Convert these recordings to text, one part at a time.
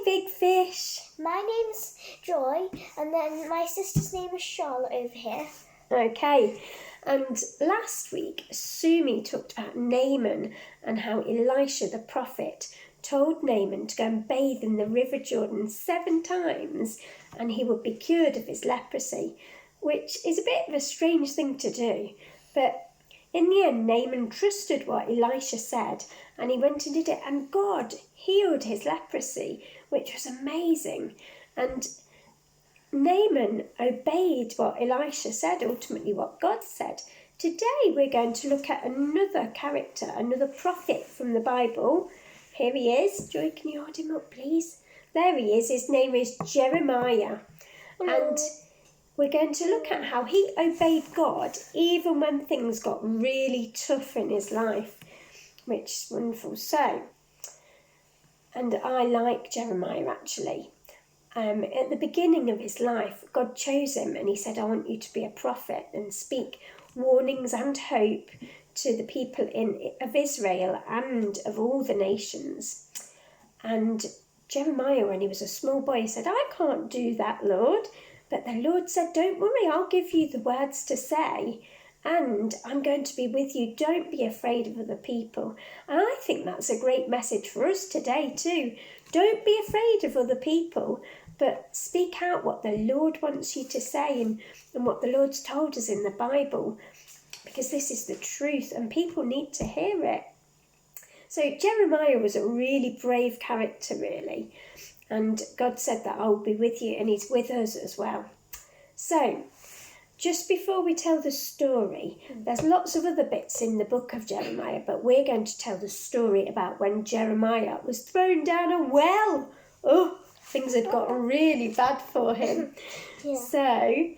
big fish. My name's Joy, and then my sister's name is Charlotte over here. Okay, and last week Sumi talked about Naaman and how Elisha the prophet told Naaman to go and bathe in the River Jordan 7 times and he would be cured of his leprosy, which is a bit of a strange thing to do. But in the end, Naaman trusted what Elisha said and he went and did it, and God healed his leprosy, which was amazing. And Naaman obeyed what Elisha said, ultimately what God said. Today we're going to look at another character, another prophet from the Bible. Here he is. Joy, can you hold him up, please? There he is. His name is Jeremiah. And we're going to look at how he obeyed God even when things got really tough in his life, which is wonderful. So, and I like Jeremiah actually. At the beginning of his life, God chose him and he said, I want you to be a prophet and speak warnings and hope to the people of Israel and of all the nations. And Jeremiah, when he was a small boy, said, I can't do that, Lord. But the Lord said, don't worry, I'll give you the words to say and I'm going to be with you. Don't be afraid of other people. And I think that's a great message for us today too. Don't be afraid of other people, but speak out what the Lord wants you to say and what the Lord's told us in the Bible, because this is the truth and people need to hear it. So Jeremiah was a really brave character, really. And God said that I'll be with you, and he's with us as well. So, just before we tell the story, there's lots of other bits in the book of Jeremiah, but we're going to tell the story about when Jeremiah was thrown down a well. Oh, things had got really bad for him. Yeah. So,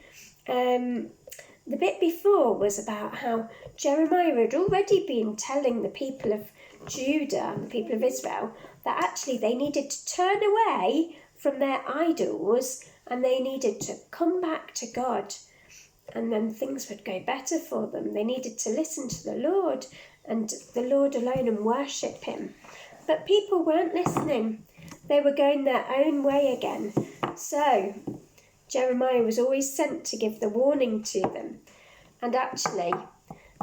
the bit before was about how Jeremiah had already been telling the people of Judah and the people of Israel that actually they needed to turn away from their idols and they needed to come back to God, and then things would go better for them. They needed to listen to the Lord and the Lord alone and worship him. But people weren't listening. They were going their own way again. So Jeremiah was always sent to give the warning to them. And actually,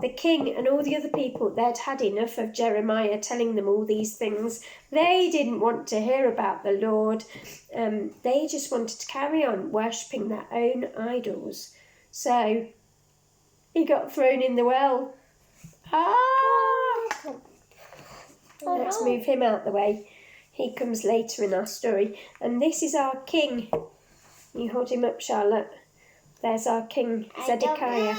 the king and all the other people, they'd had enough of Jeremiah telling them all these things. They didn't want to hear about the Lord. They just wanted to carry on worshipping their own idols. So he got thrown in the well. Let's move him out the way. He comes later in our story. And this is our king. You hold him up, Charlotte. There's our king, Zedekiah.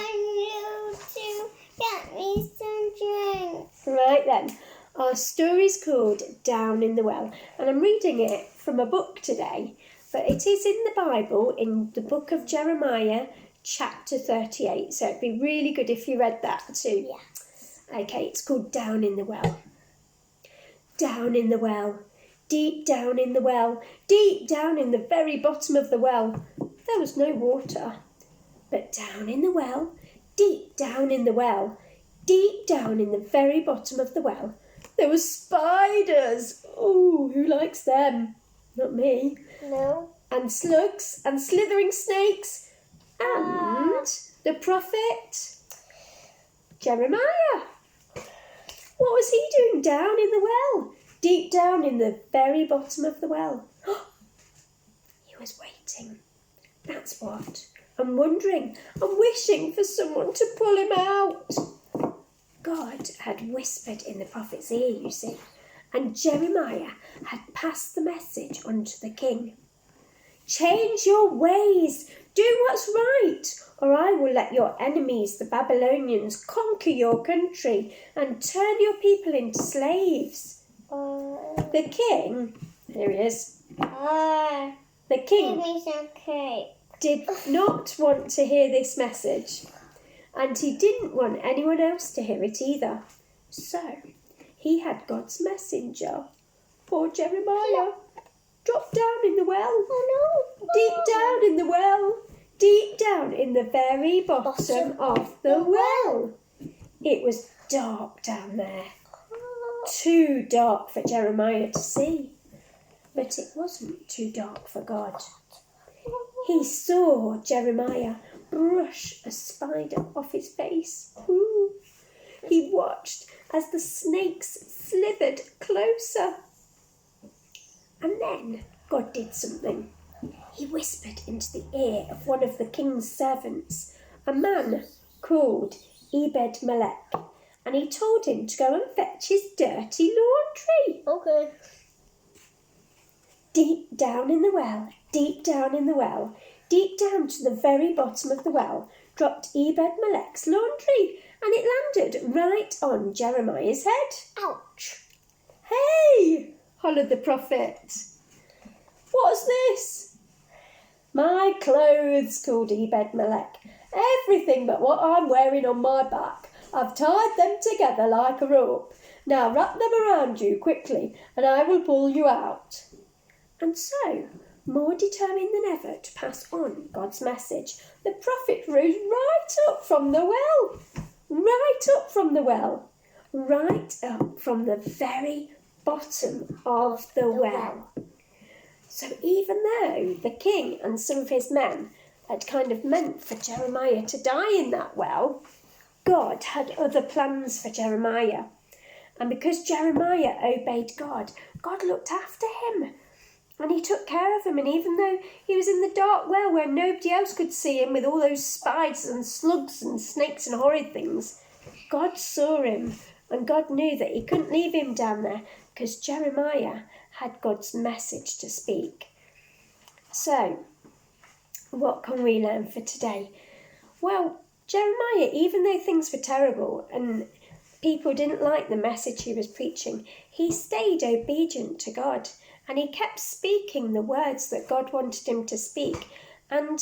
Get me some drink. Right then, our story's called Down in the Well, and I'm reading it from a book today, but it is in the Bible, in the book of Jeremiah, chapter 38, so it'd be really good if you read that too. Yeah. Okay, it's called Down in the Well. Down in the well, deep down in the well, deep down in the very bottom of the well, there was no water. But down in the well, deep down in the well, deep down in the very bottom of the well, there were spiders. Oh, who likes them? Not me. No. And slugs and slithering snakes and the prophet Jeremiah. What was he doing down in the well? Deep down in the very bottom of the well. He was waiting. That's what. And wondering and wishing for someone to pull him out. God had whispered in the prophet's ear, you see, and Jeremiah had passed the message on to the king. Change your ways, do what's right, or I will let your enemies, the Babylonians, conquer your country and turn your people into slaves. The king, here he is, the king did not want to hear this message, and he didn't want anyone else to hear it either. So he had God's messenger, poor Jeremiah, drop down in the well. Deep down in the well, deep down in the very bottom of the well. It was dark down there, too dark for Jeremiah to see. But it wasn't too dark for God. He saw Jeremiah brush a spider off his face. Ooh. He watched as the snakes slithered closer. And then God did something. He whispered into the ear of one of the king's servants, a man called Ebed-Melech, and he told him to go and fetch his dirty laundry. Okay. Deep down in the well, deep down in the well, deep down to the very bottom of the well, dropped Ebed-Melech's laundry, and it landed right on Jeremiah's head. Ouch. Hey, hollered the prophet. What's this? My clothes, called Ebed-Melech. Everything but what I'm wearing on my back. I've tied them together like a rope. Now wrap them around you quickly, and I will pull you out. And so, more determined than ever to pass on God's message, the prophet rose right up from the well. Right up from the well. Right up from the very bottom of the well. So even though the king and some of his men had kind of meant for Jeremiah to die in that well, God had other plans for Jeremiah. And because Jeremiah obeyed God, God looked after him. And he took care of him. And even though he was in the dark well where nobody else could see him with all those spiders and slugs and snakes and horrid things, God saw him. And God knew that he couldn't leave him down there because Jeremiah had God's message to speak. So, what can we learn for today? Well, Jeremiah, even though things were terrible and people didn't like the message he was preaching, he stayed obedient to God and he kept speaking the words that God wanted him to speak. And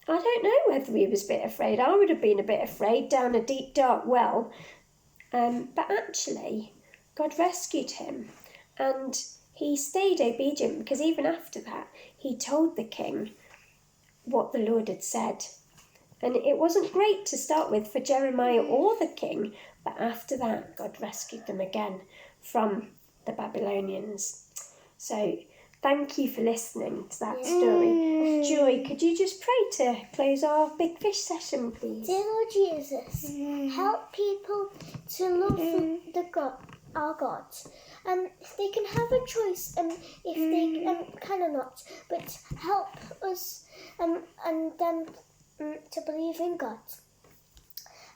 I don't know whether he was a bit afraid. I would have been a bit afraid down a deep, dark well. But actually, God rescued him and he stayed obedient because even after that, he told the king what the Lord had said. And it wasn't great to start with for Jeremiah or the king, but after that, God rescued them again from the Babylonians. So thank you for listening to that story. Joy, could you just pray to close our Big Fish session, please? Dear Lord Jesus, help people to love our God. They can have a choice if they kind of not, but help us to believe in God.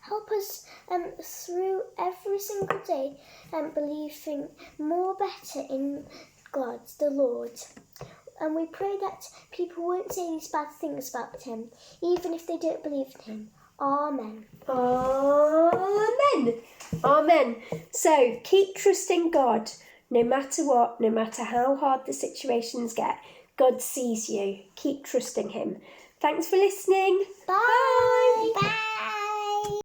Help us through every single day believing more better in God, the Lord. And we pray that people won't say these bad things about him, even if they don't believe in him. Amen. Amen. Amen. So keep trusting God, no matter what, no matter how hard the situations get. God sees you. Keep trusting him. Thanks for listening. Bye. Bye.